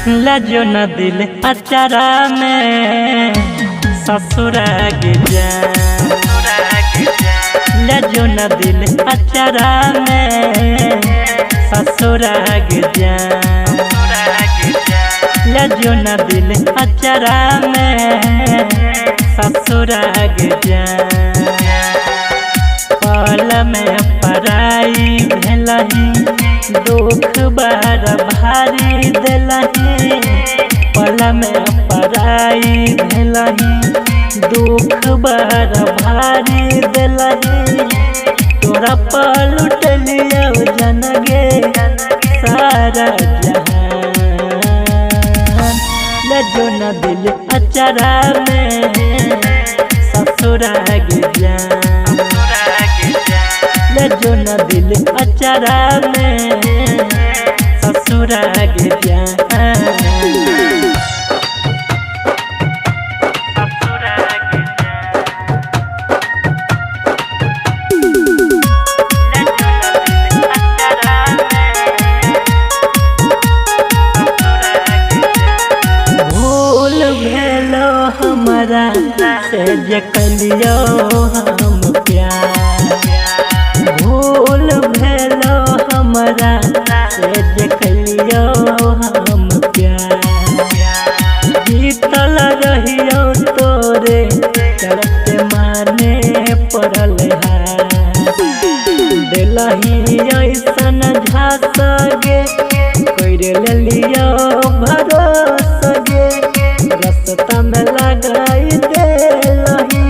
लजो न दिल अचारा में ससुरा के जा। लजो न दिल अचारा में ससुरा के जा। लजो न दिल अचारा में ससुरा के जा। पल में पराई भेलही दुख बार भारी दिलही। पल में पराई भेलही दुख बार भारी दिलही। तोरा पल उठलिया जन गे सारा जहान। लजो न दिल अचारा में ससुरा के जा। लजो न दिल अचारा में ससुरा के जा। भूल भेलो हमारा से जे कलियो हम प्यार। भूल भेलो हमारा से जे कलियो हम प्यार। जीतल रहियो तोरे चलते माने पड़ल दिलही ऐसन झांस गे। कर लियो भरोसा गे रास्ता में लगाई दिलही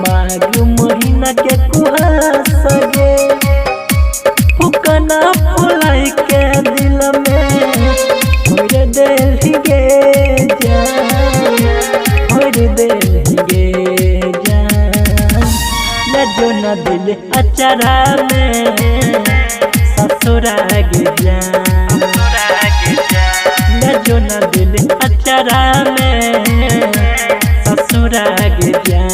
माघ महीना के कुहास गे। फुकना फुलाई के दिल में भर दिल गे जान। भर दिल गे जान। लजो न दिल अचारा में ससुरा के जा। लजो न दिल अचारा में ससुरा के जा।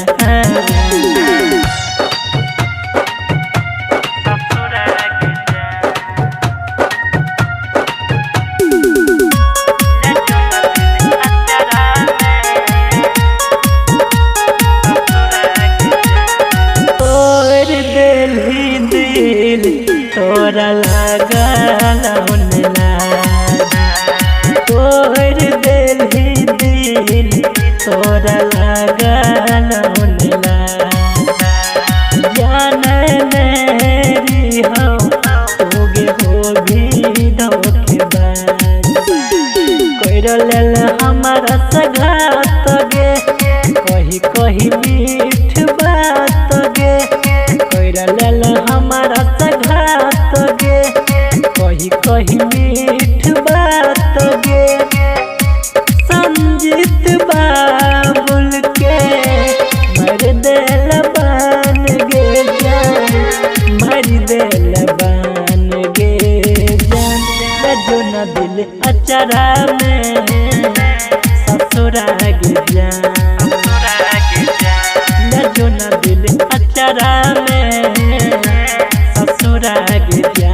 तोरा लागल तोर दिल दिल तोरा लागल जाने मेरी हो तोगे हो भी धोखेबाज। कर लेल हमारा सगात गे कही कही मीठ बात गे। कर लेल हमारा सगात गे कही कही मीठ बात गे। संजीत बाबुल के मर दिल बान गे जान। मर दिल बान गे जान। लजो न दिल अचारा में ससुरा के जा। लजो न दिल अचारा में ससुरा के जा।